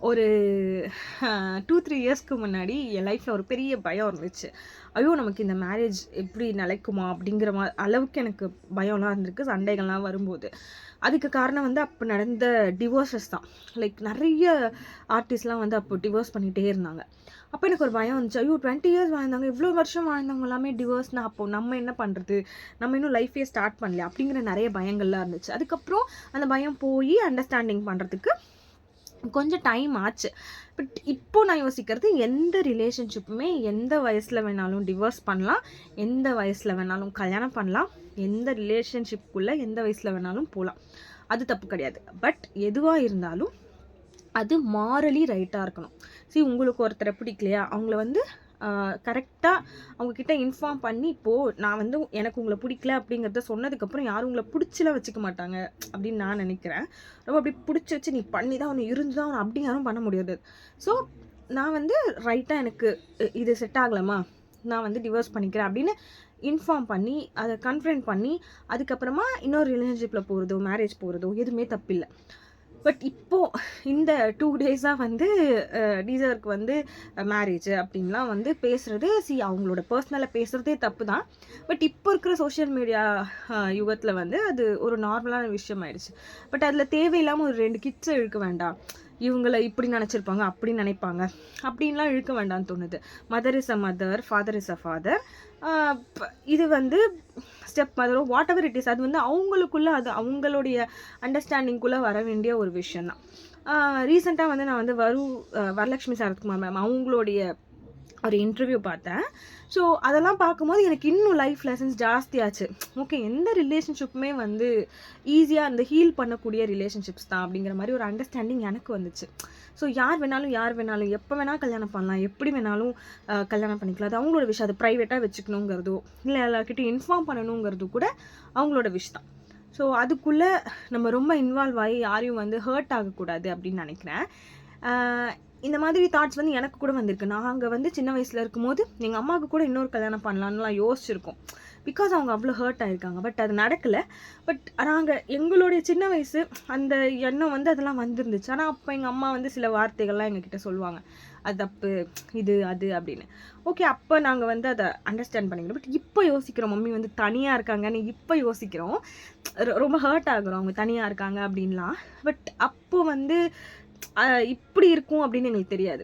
ஒரு 2-3 இயர்ஸ்க்கு முன்னாடி என் லைஃப்பில் ஒரு பெரிய பயம் இருந்துச்சு. ஐயோ! நமக்கு இந்த மேரேஜ் எப்படி நிலைக்குமா? அப்படிங்கிற அளவுக்கு எனக்கு பயம்லாம் இருந்திருக்கு, சண்டைகள்லாம் வரும்போது. அதுக்கு காரணம் வந்து அப்போ நடந்த டிவோர்ஸஸ் தான். லைக் நிறைய ஆர்டிஸ்ட்லாம் வந்து அப்போ டிவோர்ஸ் பண்ணிகிட்டே இருந்தாங்க. அப்போ எனக்கு ஒரு பயம் வந்துச்சு. ஐயோ! 20 இயர்ஸ் வாழ்ந்தாங்க, இவ்வளோ வருஷம் வாழ்ந்தவங்க எல்லாமே டிவோர்ஸ்னா அப்போ நம்ம என்ன பண்ணுறது? நம்ம இன்னும் லைஃபே ஸ்டார்ட் பண்ணலையா? அப்படிங்கிற நிறைய பயங்கள்லாம் இருந்துச்சு. அதுக்கப்புறம் அந்த பயம் போய் அண்டர்ஸ்டாண்டிங் பண்ணுறதுக்கு கொஞ்சம் டைம் ஆச்சு. பட் இப்போ நான் யோசிக்கிறது, எந்த ரிலேஷன்ஷிப்புமே எந்த வயசில் வேணாலும் டிவோர்ஸ் பண்ணலாம், எந்த வயசில் வேணாலும் கல்யாணம் பண்ணலாம், எந்த ரிலேஷன்ஷிப்புக்குள்ளே எந்த வயசில் வேணாலும் போகலாம். அது தப்பு கிடையாது. பட் எதுவாக இருந்தாலும் அது மாரலி ரைட்டாக இருக்கணும். உங்களுக்கு ஒருத்தரை பிடிக்கலையா, அவங்கள வந்து கரெக்டாக அவங்கக்கிட்ட இன்ஃபார்ம் பண்ணி, இப்போது நான் வந்து எனக்கு உங்களை பிடிக்கல அப்படிங்கிறத சொன்னதுக்கப்புறம் யாரும் உங்களை பிடிச்சலாம் வச்சுக்க மாட்டாங்க அப்படின்னு நான் நினைக்கிறேன். ரொம்ப அப்படி பிடிச்சி வச்சு நீ பண்ணி தான் அவனை இருந்து தான் அவனை அப்படி யாரும் பண்ண முடியாது. ஸோ நான் வந்து ரைட்டாக எனக்கு இது செட் ஆகலாமா, நான் வந்து டிவோர்ஸ் பண்ணிக்கிறேன் அப்படின்னு இன்ஃபார்ம் பண்ணி அதை கன்ஃபரண்ட் பண்ணி அதுக்கப்புறமா இன்னொரு ரிலேஷன்ஷிப்பில் போகிறதோ மேரேஜ் போகிறதோ எதுவுமே தப்பில்லை. பட் இப்போது இந்த 2 டேஸாக வந்து டீசருக்கு வந்து மேரேஜ் அப்படின்லாம் வந்து பேசுகிறது, அவங்களோட பர்சனலாக பேசுகிறதே தப்பு தான். பட் இப்போ இருக்கிற சோஷியல் மீடியா யுகத்தில் வந்து அது ஒரு நார்மலான விஷயம் ஆயிடுச்சு. பட் அதில் தேவையில்லாமல் ஒரு 2 கிட்ஸை இழுக்க வேண்டாம், இவங்களை இப்படி நினச்சிருப்பாங்க அப்படி நினைப்பாங்க அப்படின்லாம் இழுக்க வேண்டாம்னு தோணுது. Mother is a mother, father is a father. இது வந்து ஸ்டெப் மதரோ வாட் எவர் இட் இஸ், அது வந்து அவங்களுக்குள்ளே அது அவங்களுடைய அண்டர்ஸ்டாண்டிங்குள்ளே வர வேண்டிய ஒரு விஷயந்தான். ரீசெண்டாக வந்து நான் வந்து வரலட்சுமி சரத்குமார் மேம் அவங்களுடைய ஒரு இன்டர்வியூ பார்த்தேன். ஸோ அதெல்லாம் பார்க்கும்போது எனக்கு இன்னும் லைஃப் லெசன்ஸ் ஜாஸ்தியாச்சு. ஓகே, எந்த ரிலேஷன்ஷிப்புமே வந்து ஈஸியாக அந்த ஹீல் பண்ணக்கூடிய ரிலேஷன்ஷிப்ஸ் தான் அப்படிங்கிற மாதிரி ஒரு அண்டர்ஸ்டாண்டிங் எனக்கு வந்துச்சு. ஸோ யார் வேணாலும் எப்போ வேணால் கல்யாணம் பண்ணலாம், எப்படி வேணாலும் கல்யாணம் பண்ணிக்கலாம். அது அவங்களோட விஷயம். அது ப்ரைவேட்டாக வச்சுக்கணுங்கிறதோ இல்லை எல்லாருக்கிட்டையும் இன்ஃபார்ம் பண்ணணுங்கிறதோ கூட அவங்களோட விஷயம் தான். ஸோ அதுக்குள்ளே நம்ம ரொம்ப இன்வால்வ் ஆகி யாரையும் வந்து ஹர்ட் ஆகக்கூடாது அப்படின்னு நினைக்கிறேன். இந்த மாதிரி தாட்ஸ் வந்து எனக்கு கூட வந்திருக்கு. நாங்கள் வந்து சின்ன வயசில் இருக்கும்போது எங்கள் அம்மாவுக்கு கூட இன்னொரு கல்யாணம் பண்ணலான்லாம் யோசிச்சிருக்கோம். பிகாஸ் அவங்க அவ்வளோ ஹர்ட் ஆகிருக்காங்க. பட் அது நடக்கலை. பட் நாங்கள் எங்களுடைய சின்ன வயசு அந்த எண்ணம் வந்து அதெல்லாம் வந்துருந்துச்சு. ஆனால் அப்போ எங்கள் அம்மா வந்து சில வார்த்தைகள்லாம் எங்ககிட்ட சொல்லுவாங்க, அது தப்பு, இது அது அப்படின்னு. ஓகே, அப்போ நாங்கள் வந்து அதை அண்டர்ஸ்டாண்ட் பண்ணிக்கிறோம். பட் இப்போ யோசிக்கிறோம், மம்மி வந்து தனியாக இருக்காங்கன்னு இப்போ யோசிக்கிறோம். ரொம்ப ஹர்ட் ஆகுறோம் அவங்க தனியாக இருக்காங்க அப்படின்லாம். பட் அப்போது வந்து இப்படி இருக்கும் அப்படின்னு எங்களுக்கு தெரியாது.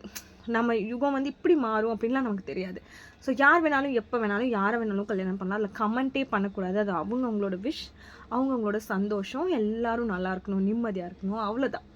நம்ம யுகம் வந்து இப்படி மாறும் அப்படின்லாம் நமக்கு தெரியாது. ஸோ யார் வேணாலும் எப்போ வேணாலும் யாரை வேணாலும் கல்யாணம் பண்ணலாம். அதில் கமெண்ட்டே பண்ணக்கூடாது. அது அவங்களோட விஷ், அவங்களோட சந்தோஷம். எல்லாரும் நல்லா இருக்கணும், நிம்மதியாக இருக்கணும், அவ்வளோதான்.